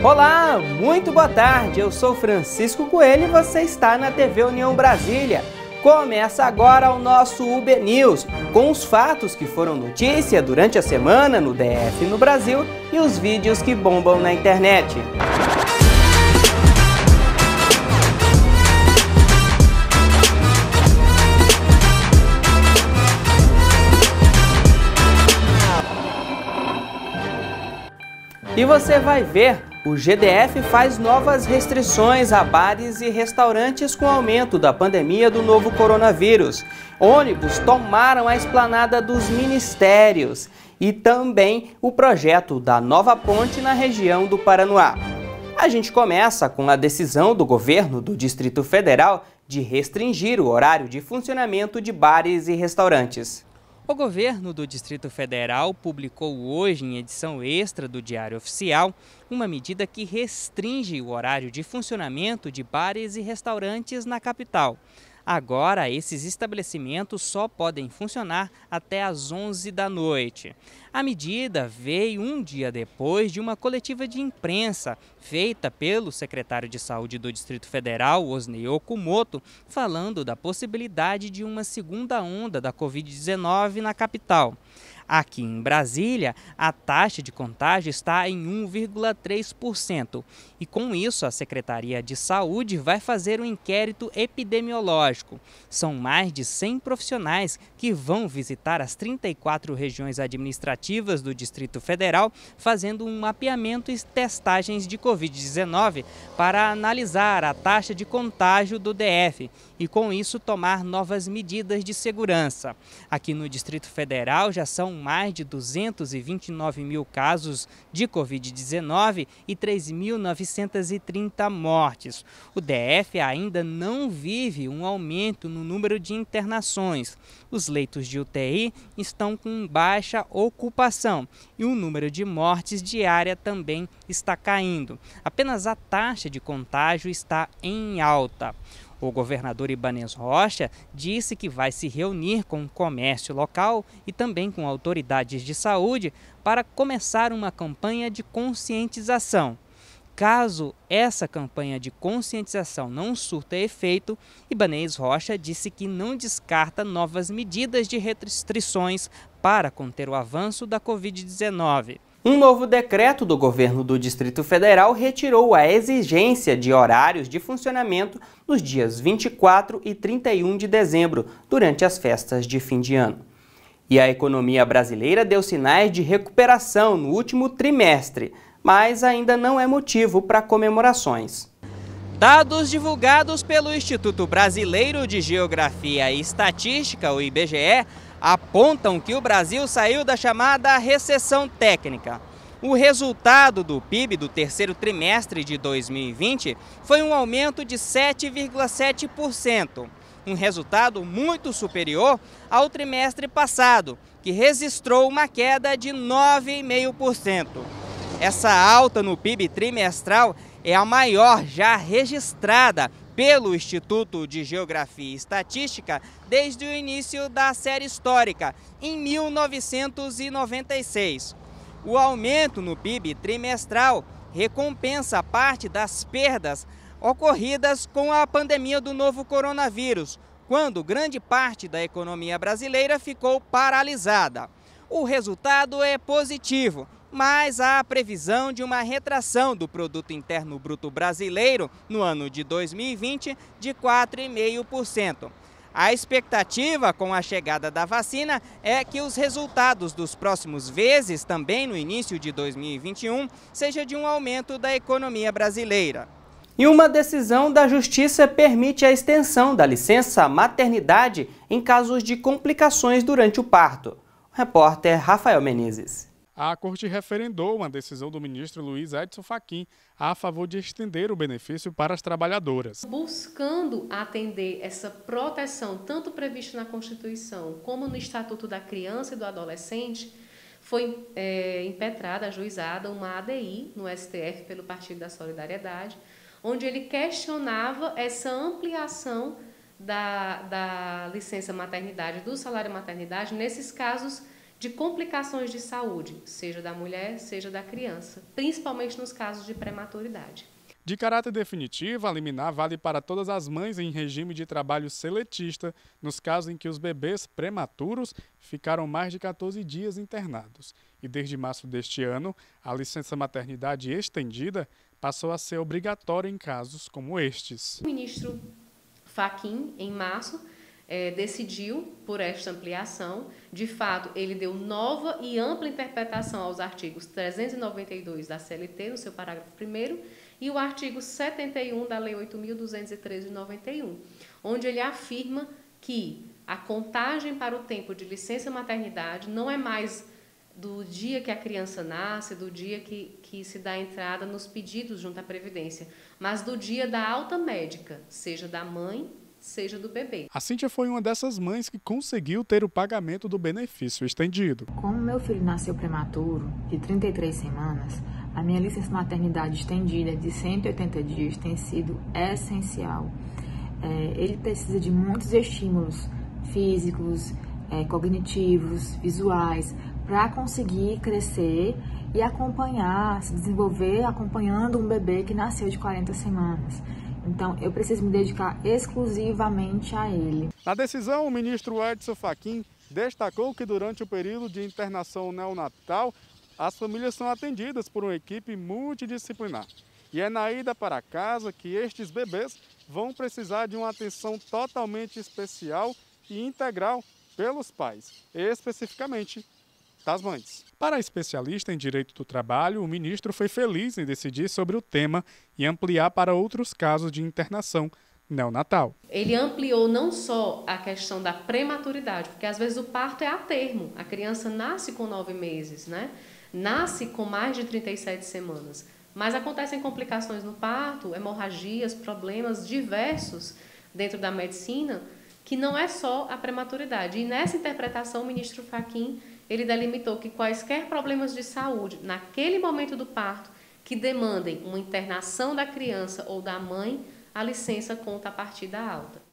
Olá, muito boa tarde, eu sou Francisco Coelho e você está na TV União Brasília. Começa agora o nosso UB News, com os fatos que foram notícia durante a semana no DF e no Brasil e os vídeos que bombam na internet. E você vai ver, o GDF faz novas restrições a bares e restaurantes com o aumento da pandemia do novo coronavírus. Ônibus tomaram a esplanada dos ministérios e também o projeto da nova ponte na região do Paranoá. A gente começa com a decisão do governo do Distrito Federal de restringir o horário de funcionamento de bares e restaurantes. O governo do Distrito Federal publicou hoje, em edição extra do Diário Oficial, uma medida que restringe o horário de funcionamento de bares e restaurantes na capital. Agora, esses estabelecimentos só podem funcionar até às 11 da noite. A medida veio um dia depois de uma coletiva de imprensa feita pelo secretário de Saúde do Distrito Federal, Osnei Okumoto, falando da possibilidade de uma segunda onda da Covid-19 na capital. Aqui em Brasília, a taxa de contágio está em 1,3% e com isso a Secretaria de Saúde vai fazer um inquérito epidemiológico. São mais de 100 profissionais que vão visitar as 34 regiões administrativas do Distrito Federal, fazendo um mapeamento e testagens de Covid-19 para analisar a taxa de contágio do DF e com isso tomar novas medidas de segurança. Aqui no Distrito Federal já são mais de 229 mil casos de Covid-19 e 3.930 mortes. O DF ainda não vive um aumento no número de internações. Os leitos de UTI estão com baixa ocupação e o número de mortes diária também está caindo. Apenas a taxa de contágio está em alta. O governador Ibanez Rocha disse que vai se reunir com o comércio local e também com autoridades de saúde para começar uma campanha de conscientização. Caso essa campanha de conscientização não surta efeito, Ibanez Rocha disse que não descarta novas medidas de restrições para conter o avanço da Covid-19. Um novo decreto do governo do Distrito Federal retirou a exigência de horários de funcionamento nos dias 24 e 31 de dezembro, durante as festas de fim de ano. E a economia brasileira deu sinais de recuperação no último trimestre, mas ainda não é motivo para comemorações. Dados divulgados pelo Instituto Brasileiro de Geografia e Estatística, o IBGE, apontam que o Brasil saiu da chamada recessão técnica. O resultado do PIB do terceiro trimestre de 2020 foi um aumento de 7,7%, um resultado muito superior ao trimestre passado, que registrou uma queda de 9,5%. Essa alta no PIB trimestral é a maior já registrada pelo Instituto de Geografia e Estatística desde o início da série histórica, em 1996. O aumento no PIB trimestral recompensa parte das perdas ocorridas com a pandemia do novo coronavírus, quando grande parte da economia brasileira ficou paralisada. O resultado é positivo, mas há a previsão de uma retração do Produto Interno Bruto brasileiro no ano de 2020 de 4,5%. A expectativa com a chegada da vacina é que os resultados dos próximos meses, também no início de 2021, seja de um aumento da economia brasileira. E uma decisão da Justiça permite a extensão da licença maternidade em casos de complicações durante o parto. O repórter Rafael Menezes. A Corte referendou uma decisão do ministro Luiz Edson Fachin a favor de estender o benefício para as trabalhadoras. Buscando atender essa proteção, tanto prevista na Constituição como no Estatuto da Criança e do Adolescente, foi impetrada, ajuizada, uma ADI no STF pelo Partido da Solidariedade, onde ele questionava essa ampliação da licença maternidade, do salário maternidade, nesses casos de complicações de saúde, seja da mulher, seja da criança, principalmente nos casos de prematuridade. De caráter definitivo, a liminar vale para todas as mães em regime de trabalho seletista, nos casos em que os bebês prematuros ficaram mais de 14 dias internados. E desde março deste ano, a licença maternidade estendida passou a ser obrigatória em casos como estes. O ministro Fachin, em março, decidiu por esta ampliação. De fato, ele deu nova e ampla interpretação aos artigos 392 da CLT, no seu parágrafo 1º, e o artigo 71 da Lei 8.213 de 91, onde ele afirma que a contagem para o tempo de licença maternidade não é mais do dia que a criança nasce, do dia que se dá entrada nos pedidos junto à Previdência, mas do dia da alta médica, seja da mãe, seja do bebê. A Cíntia foi uma dessas mães que conseguiu ter o pagamento do benefício estendido. Como meu filho nasceu prematuro, de 33 semanas, a minha licença maternidade estendida de 180 dias tem sido essencial. Ele precisa de muitos estímulos físicos, cognitivos, visuais, para conseguir crescer e acompanhar, se desenvolver acompanhando um bebê que nasceu de 40 semanas. Então, eu preciso me dedicar exclusivamente a ele. Na decisão, o ministro Edson Fachin destacou que durante o período de internação neonatal, as famílias são atendidas por uma equipe multidisciplinar. E é na ida para casa que estes bebês vão precisar de uma atenção totalmente especial e integral pelos pais, especificamente das mães. Para a especialista em direito do trabalho, o ministro foi feliz em decidir sobre o tema e ampliar para outros casos de internação neonatal. Ele ampliou não só a questão da prematuridade, porque às vezes o parto é a termo, a criança nasce com 9 meses, né? Nasce com mais de 37 semanas, mas acontecem complicações no parto, hemorragias, problemas diversos dentro da medicina, que não é só a prematuridade. E nessa interpretação, o ministro Fachin, ele delimitou que quaisquer problemas de saúde, naquele momento do parto, que demandem uma internação da criança ou da mãe, a licença conta a partir da alta.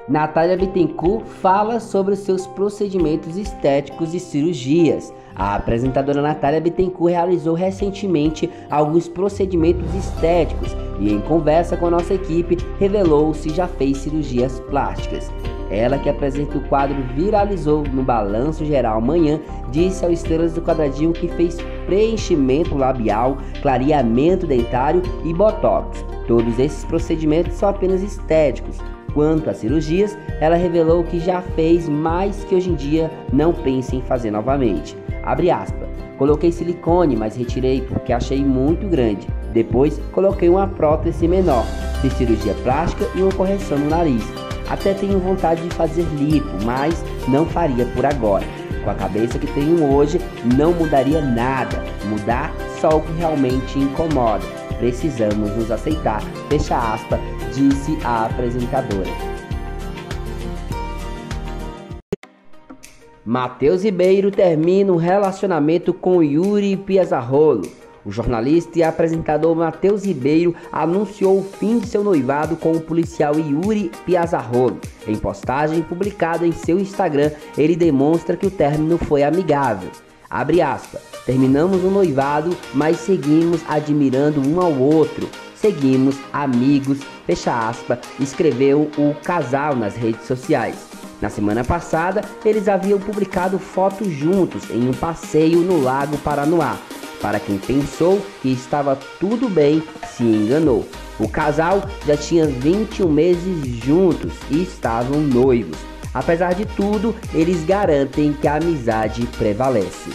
Natália Bittencourt fala sobre os seus procedimentos estéticos e cirurgias. A apresentadora Natália Bittencourt realizou recentemente alguns procedimentos estéticos e, em conversa com a nossa equipe, revelou se já fez cirurgias plásticas. Ela, que apresenta o quadro Viralizou no Balanço Geral amanhã, disse ao Estrelas do Quadradinho que fez preenchimento labial, clareamento dentário e botox. Todos esses procedimentos são apenas estéticos. Quanto às cirurgias, ela revelou que já fez, mas que hoje em dia não pensa em fazer novamente. Abre aspas. Coloquei silicone, mas retirei porque achei muito grande. Depois, coloquei uma prótese menor. Fiz cirurgia plástica e uma correção no nariz. Até tenho vontade de fazer lipo, mas não faria por agora. Com a cabeça que tenho hoje, não mudaria nada. Mudar só o que realmente incomoda. Precisamos nos aceitar. Fecha aspas, disse a apresentadora. Matheus Ribeiro termina um relacionamento com Yuri Piazzarolo. O jornalista e apresentador Matheus Ribeiro anunciou o fim de seu noivado com o policial Yuri Piazzarolo. Em postagem publicada em seu Instagram, ele demonstra que o término foi amigável. Abre aspas. Terminamos o noivado, mas seguimos admirando um ao outro. Seguimos amigos, fecha aspas, escreveu o casal nas redes sociais. Na semana passada, eles haviam publicado fotos juntos em um passeio no Lago Paranoá. Para quem pensou que estava tudo bem, se enganou. O casal já tinha 21 meses juntos e estavam noivos. Apesar de tudo, eles garantem que a amizade prevalece.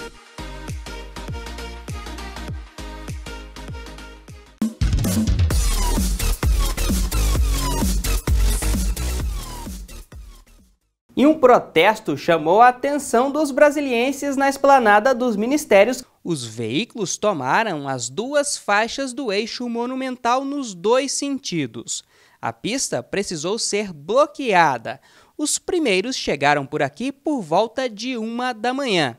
E um protesto chamou a atenção dos brasilienses na esplanada dos ministérios. Os veículos tomaram as duas faixas do eixo monumental nos dois sentidos. A pista precisou ser bloqueada. Os primeiros chegaram por aqui por volta de 1 da manhã.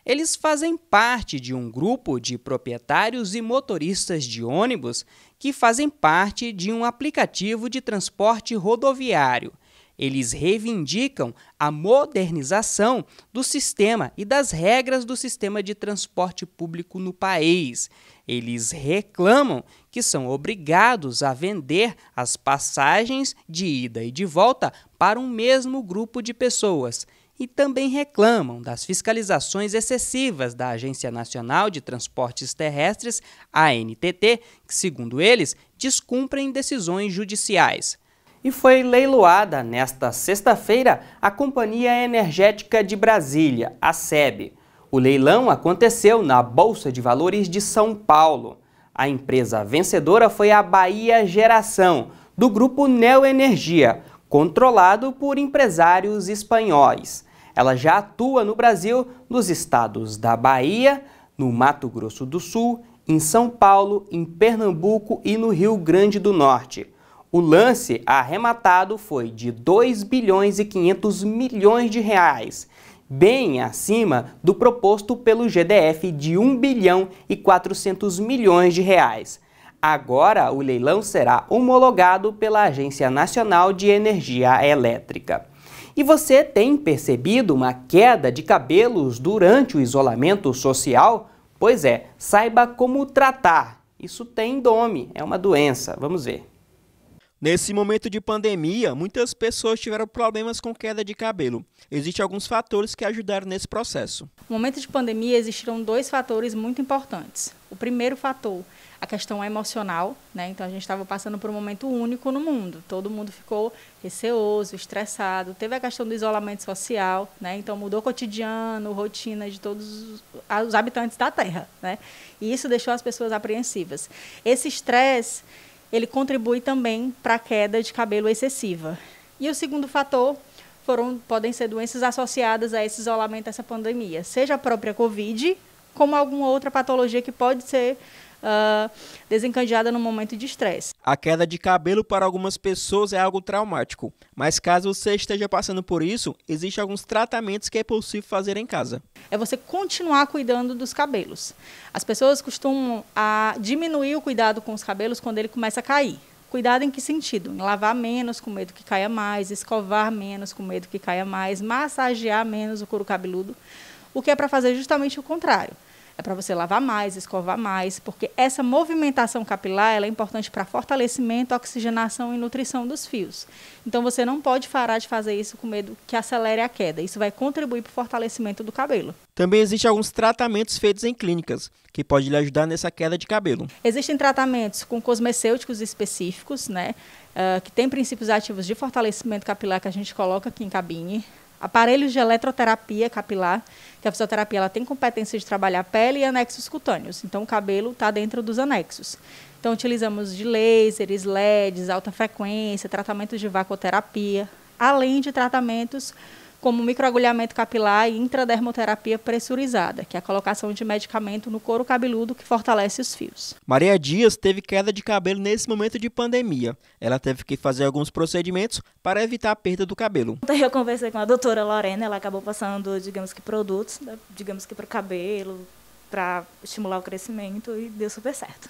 Eles fazem parte de um grupo de proprietários e motoristas de ônibus que fazem parte de um aplicativo de transporte rodoviário. Eles reivindicam a modernização do sistema e das regras do sistema de transporte público no país. Eles reclamam que são obrigados a vender as passagens de ida e de volta para um mesmo grupo de pessoas. E também reclamam das fiscalizações excessivas da Agência Nacional de Transportes Terrestres, ANTT, que, segundo eles, descumprem decisões judiciais. E foi leiloada nesta sexta-feira a Companhia Energética de Brasília, a SEB. O leilão aconteceu na Bolsa de Valores de São Paulo. A empresa vencedora foi a Bahia Geração, do grupo Neoenergia, controlado por empresários espanhóis. Ela já atua no Brasil, nos estados da Bahia, no Mato Grosso do Sul, em São Paulo, em Pernambuco e no Rio Grande do Norte. O lance arrematado foi de 2 bilhões e 500 milhões de reais, bem acima do proposto pelo GDF de 1 bilhão e 400 milhões de reais. Agora, o leilão será homologado pela Agência Nacional de Energia Elétrica. E você tem percebido uma queda de cabelos durante o isolamento social? Pois é, saiba como tratar. Isso tem nome, é uma doença. Vamos ver. Nesse momento de pandemia, muitas pessoas tiveram problemas com queda de cabelo. Existem alguns fatores que ajudaram nesse processo. No momento de pandemia, existiram 2 fatores muito importantes. O primeiro fator, a questão emocional, né? Então a gente estava passando por um momento único no mundo. Todo mundo ficou receoso, estressado. Teve a questão do isolamento social, né? Então mudou o cotidiano, rotina de todos os habitantes da Terra, né? E isso deixou as pessoas apreensivas. Esse estresse, ele contribui também para a queda de cabelo excessiva. E o segundo fator podem ser doenças associadas a esse isolamento, a essa pandemia, seja a própria Covid, como alguma outra patologia que pode ser desencadeada no momento de estresse. A queda de cabelo para algumas pessoas é algo traumático, mas caso você esteja passando por isso, existem alguns tratamentos que é possível fazer em casa. É você continuar cuidando dos cabelos. As pessoas costumam diminuir o cuidado com os cabelos quando ele começa a cair. Cuidado em que sentido? Em lavar menos com medo que caia mais, escovar menos com medo que caia mais, massagear menos o couro cabeludo, o que é para fazer justamente o contrário. É para você lavar mais, escovar mais, porque essa movimentação capilar ela é importante para fortalecimento, oxigenação e nutrição dos fios. Então, você não pode parar de fazer isso com medo que acelere a queda. Isso vai contribuir para o fortalecimento do cabelo. Também existem alguns tratamentos feitos em clínicas, que podem lhe ajudar nessa queda de cabelo. Existem tratamentos com cosmecêuticos específicos, né, que tem princípios ativos de fortalecimento capilar que a gente coloca aqui em cabine. Aparelhos de eletroterapia capilar, que a fisioterapia ela tem competência de trabalhar pele e anexos cutâneos. Então, o cabelo está dentro dos anexos. Então, utilizamos de lasers, LEDs, alta frequência, tratamentos de vacoterapia, além de tratamentos como microagulhamento capilar e intradermoterapia pressurizada, que é a colocação de medicamento no couro cabeludo que fortalece os fios. Maria Dias teve queda de cabelo nesse momento de pandemia. Ela teve que fazer alguns procedimentos para evitar a perda do cabelo. Eu conversei com a doutora Lorena, ela acabou passando, digamos que produtos, para o cabelo, para estimular o crescimento e deu super certo.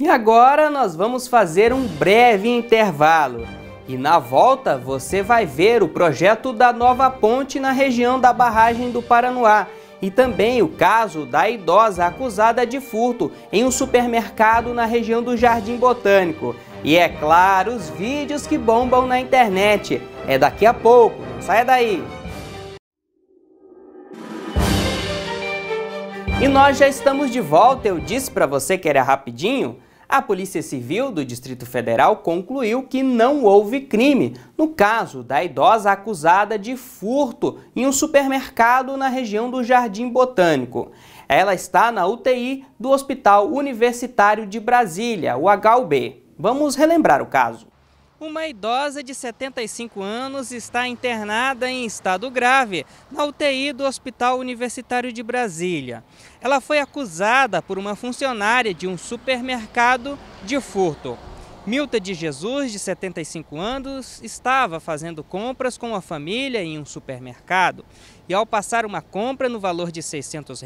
E agora nós vamos fazer um breve intervalo. E na volta você vai ver o projeto da nova ponte na região da barragem do Paranoá e também o caso da idosa acusada de furto em um supermercado na região do Jardim Botânico. E é claro, os vídeos que bombam na internet. É daqui a pouco, não saia daí! E nós já estamos de volta, eu disse para você que era rapidinho. A Polícia Civil do Distrito Federal concluiu que não houve crime no caso da idosa acusada de furto em um supermercado na região do Jardim Botânico. Ela está na UTI do Hospital Universitário de Brasília, o HUB. Vamos relembrar o caso. Uma idosa de 75 anos está internada em estado grave na UTI do Hospital Universitário de Brasília. Ela foi acusada por uma funcionária de um supermercado de furto. Milta de Jesus, de 75 anos, estava fazendo compras com a família em um supermercado. E ao passar uma compra no valor de R$ 600,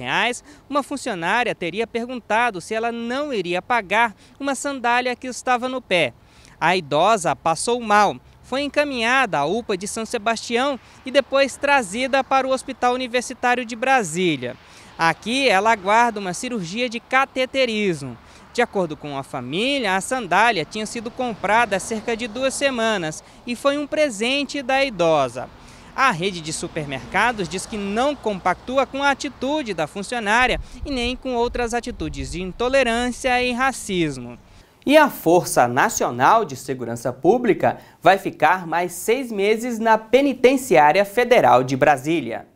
uma funcionária teria perguntado se ela não iria pagar uma sandália que estava no pé. A idosa passou mal, foi encaminhada à UPA de São Sebastião e depois trazida para o Hospital Universitário de Brasília. Aqui ela aguarda uma cirurgia de cateterismo. De acordo com a família, a sandália tinha sido comprada há cerca de 2 semanas e foi um presente da idosa. A rede de supermercados diz que não compactua com a atitude da funcionária e nem com outras atitudes de intolerância e racismo. E a Força Nacional de Segurança Pública vai ficar mais 6 meses na Penitenciária Federal de Brasília.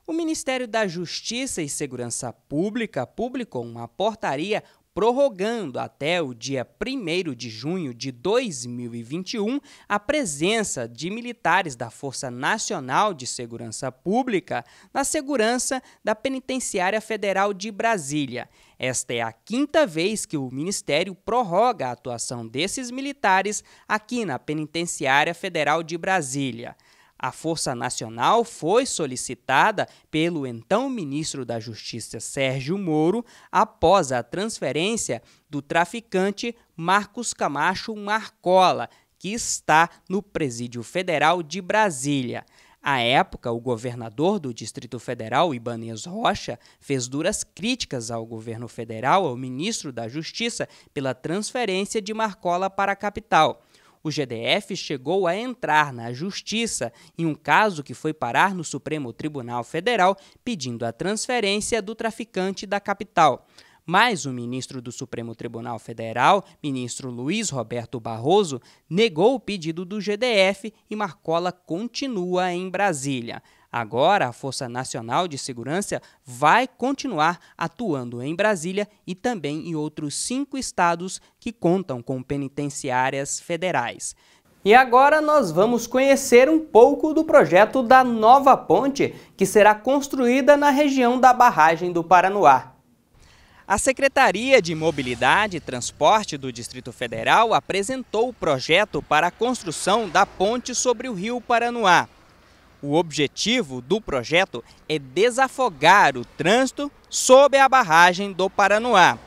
O Ministério da Justiça e Segurança Pública publicou uma portaria prorrogando até o dia 1º de junho de 2021 a presença de militares da Força Nacional de Segurança Pública na segurança da Penitenciária Federal de Brasília. Esta é a 5ª vez que o Ministério prorroga a atuação desses militares aqui na Penitenciária Federal de Brasília. A Força Nacional foi solicitada pelo então ministro da Justiça, Sérgio Moro, após a transferência do traficante Marcos Camacho Marcola, que está no Presídio Federal de Brasília. À época, o governador do Distrito Federal, Ibanez Rocha, fez duras críticas ao governo federal, ao ministro da Justiça, pela transferência de Marcola para a capital. O GDF chegou a entrar na Justiça em um caso que foi parar no Supremo Tribunal Federal pedindo a transferência do traficante da capital. Mas o ministro do Supremo Tribunal Federal, ministro Luiz Roberto Barroso, negou o pedido do GDF e Marcola continua em Brasília. Agora, a Força Nacional de Segurança vai continuar atuando em Brasília e também em outros 5 estados que contam com penitenciárias federais. E agora nós vamos conhecer um pouco do projeto da nova ponte que será construída na região da barragem do Paranoá. A Secretaria de Mobilidade e Transporte do Distrito Federal apresentou o projeto para a construção da ponte sobre o rio Paranoá. O objetivo do projeto é desafogar o trânsito sob a barragem do Paranoá.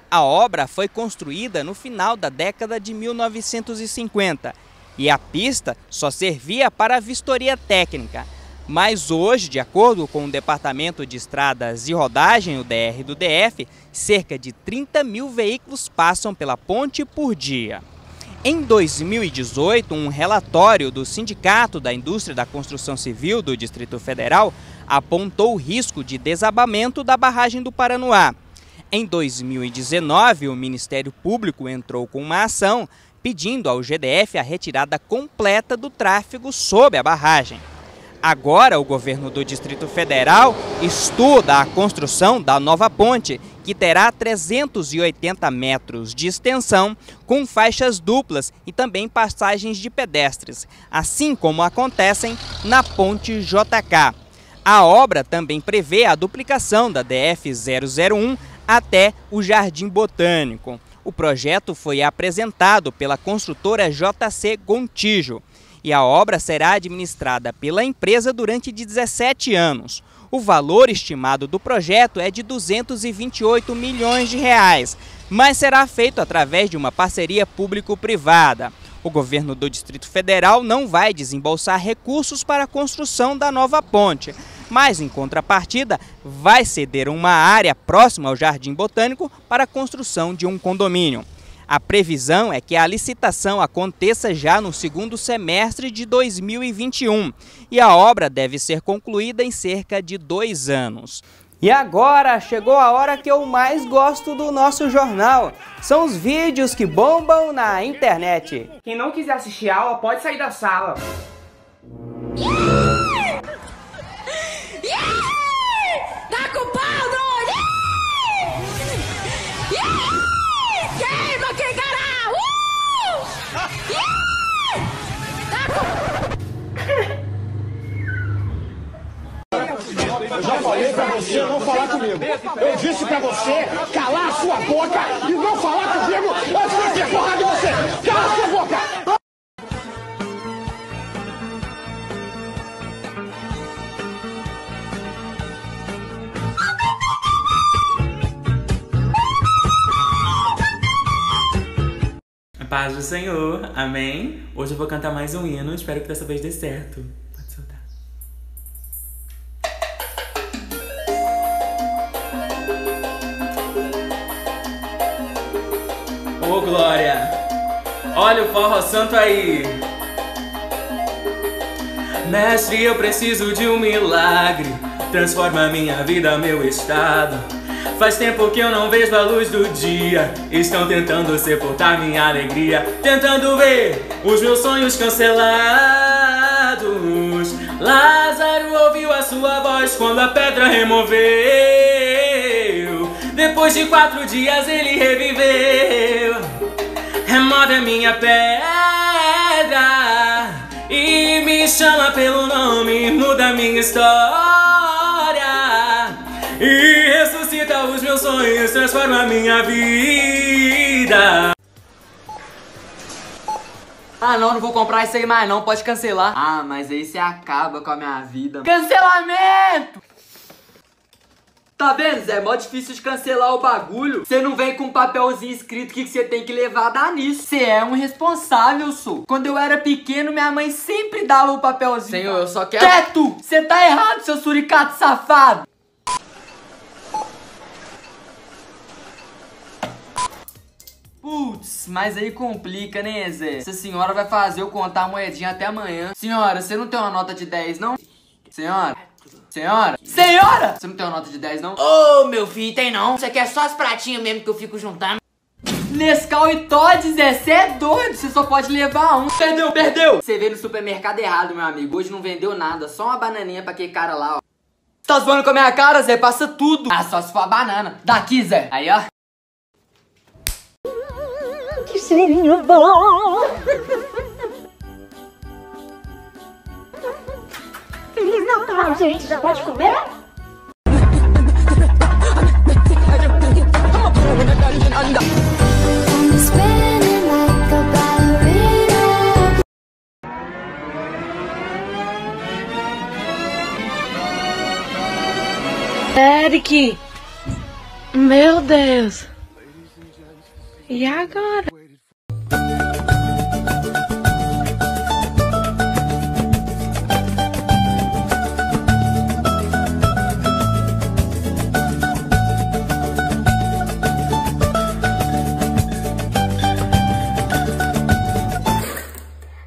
A obra foi construída no final da década de 1950 e a pista só servia para vistoria técnica. Mas hoje, de acordo com o Departamento de Estradas e Rodagem, o DR do DF, cerca de 30 mil veículos passam pela ponte por dia. Em 2018, um relatório do Sindicato da Indústria da Construção Civil do Distrito Federal apontou o risco de desabamento da barragem do Paranoá. Em 2019, o Ministério Público entrou com uma ação pedindo ao GDF a retirada completa do tráfego sob a barragem. Agora, o governo do Distrito Federal estuda a construção da nova ponte, que terá 380 metros de extensão, com faixas duplas e também passagens de pedestres, assim como acontecem na ponte JK. A obra também prevê a duplicação da DF-001 até o Jardim Botânico. O projeto foi apresentado pela construtora JC Gontijo e a obra será administrada pela empresa durante 17 anos. O valor estimado do projeto é de R$ 228 milhões, mas será feito através de uma parceria público-privada. O governo do Distrito Federal não vai desembolsar recursos para a construção da nova ponte, mas, em contrapartida, vai ceder uma área próxima ao Jardim Botânico para a construção de um condomínio. A previsão é que a licitação aconteça já no segundo semestre de 2021 e a obra deve ser concluída em cerca de 2 anos. E agora chegou a hora que eu mais gosto do nosso jornal. São os vídeos que bombam na internet. Quem não quiser assistir a aula pode sair da sala. Tá com pau, doido! Queima, que caralho! Eu já falei pra você não falar comigo. Eu disse pra você calar a sua boca e não falar comigo antes de eu ter porrada de você. Cala a sua boca! Paz do Senhor, amém? Hoje eu vou cantar mais um hino, espero que dessa vez dê certo. Pode soltar. Ô, glória! Olha o forró santo aí! Mestre, eu preciso de um milagre, transforma minha vida, meu estado. Faz tempo que eu não vejo a luz do dia, estão tentando sepultar minha alegria, tentando ver os meus sonhos cancelados. Lázaro ouviu a sua voz quando a pedra removeu. Depois de 4 dias ele reviveu. Remove a minha pedra e me chama pelo nome, muda a minha história e ressuscita os meus sonhos, transforma a minha vida. Ah não, não vou comprar isso aí mais não, pode cancelar. Ah, mas aí você acaba com a minha vida. Cancelamento! Tá vendo, Zé? É mó difícil de cancelar o bagulho. Você não vem com um papelzinho escrito o que você tem que levar a dar nisso. Você é um responsável, sou. Quando eu era pequeno, minha mãe sempre dava o papelzinho. Senhor, eu só quero... Quieto! Você tá errado, seu suricato safado! Putz, mas aí complica, né, Zé? Essa senhora vai fazer eu contar a moedinha até amanhã. Senhora, você não tem uma nota de 10, não? Senhora? Senhora? Senhora! Você não tem uma nota de 10, não? Ô, meu filho, tem não. Você quer só as pratinhas mesmo que eu fico juntando? Nescau e Todd, Zé, você é doido, você só pode levar um. Perdeu, perdeu! Você veio no supermercado errado, meu amigo. Hoje não vendeu nada, só uma bananinha pra aquele cara lá, ó. Você tá zoando com a minha cara, Zé? Passa tudo. Ah, só se for a banana. Daqui, Zé. Aí, ó. Que cheirinho bom! Feliz Natal, gente! Já pode comer? Eric! Meu Deus! E agora?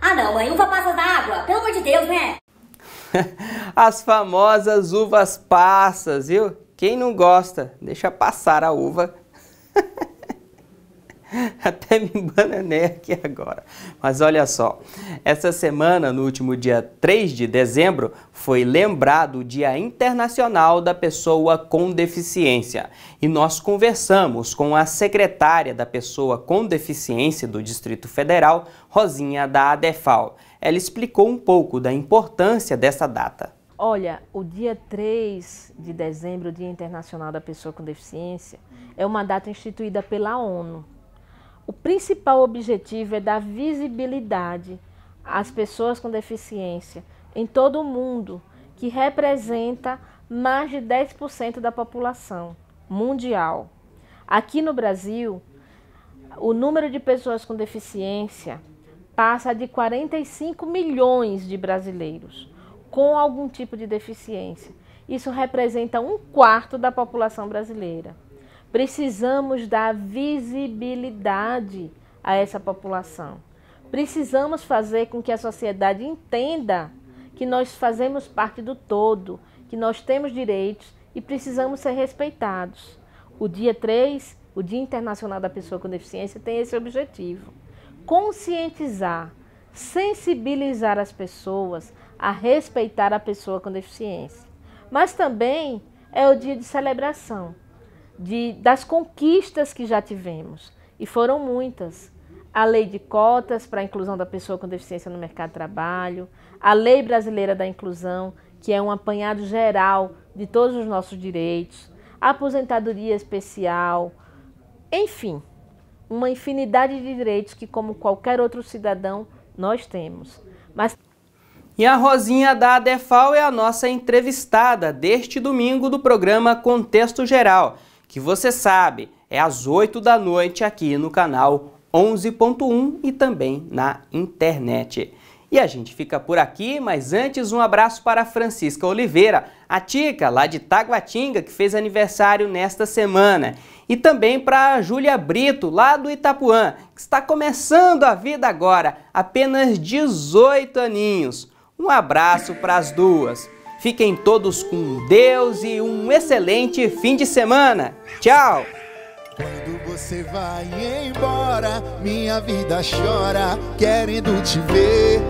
Ah não, mãe, uva passa da água, pelo amor de Deus, né? As famosas uvas passas, viu? Quem não gosta, deixa passar a uva. Até me embananei aqui agora. Mas olha só, essa semana, no último dia 3 de dezembro, foi lembrado o Dia Internacional da Pessoa com Deficiência. E nós conversamos com a secretária da Pessoa com Deficiência do Distrito Federal, Rosinha da ADEFAL. Ela explicou um pouco da importância dessa data. Olha, o dia 3 de dezembro, o Dia Internacional da Pessoa com Deficiência, é uma data instituída pela ONU. O principal objetivo é dar visibilidade às pessoas com deficiência em todo o mundo, que representa mais de 10% da população mundial. Aqui no Brasil, o número de pessoas com deficiência passa de 45 milhões de brasileiros com algum tipo de deficiência. Isso representa 1/4 da população brasileira. Precisamos dar visibilidade a essa população. Precisamos fazer com que a sociedade entenda que nós fazemos parte do todo, que nós temos direitos e precisamos ser respeitados. O dia 3, o Dia Internacional da Pessoa com Deficiência, tem esse objetivo. Conscientizar, sensibilizar as pessoas a respeitar a pessoa com deficiência. Mas também é o dia de celebração das conquistas que já tivemos, e foram muitas. A lei de cotas para a inclusão da pessoa com deficiência no mercado de trabalho, a lei brasileira da inclusão, que é um apanhado geral de todos os nossos direitos, aposentadoria especial, enfim, uma infinidade de direitos que, como qualquer outro cidadão, nós temos. E a Rosinha da ADEFAL é a nossa entrevistada deste domingo do programa Contexto Geral, que você sabe, é às 8 da noite aqui no canal 11.1 e também na internet. E a gente fica por aqui, mas antes um abraço para a Francisca Oliveira, a Tica, lá de Taguatinga, que fez aniversário nesta semana. E também para a Júlia Brito, lá do Itapuã, que está começando a vida agora, apenas 18 aninhos. Um abraço para as duas. Fiquem todos com Deus e um excelente fim de semana. Tchau! Quando você vai embora, minha vida chora, querendo te ver.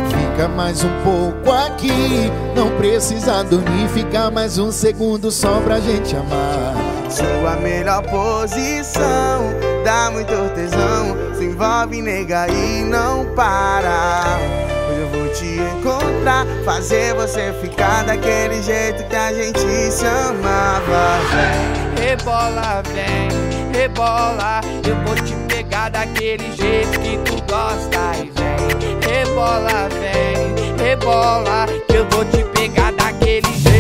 Fica mais um pouco aqui, não precisa dormir, fica mais um segundo só pra gente amar. Sua melhor posição, dá muito tesão, se envolve, nega, e não para. Hoje eu vou te encontrar, fazer você ficar daquele jeito que a gente se amava. Vem, rebola, vem, rebola, eu vou te pegar daquele jeito que tu gosta. E vem, rebola, vem, rebola, eu vou te pegar daquele jeito.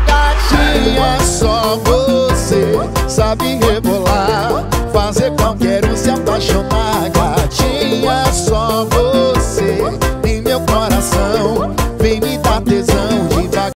Gatinha, só você sabe rebolar.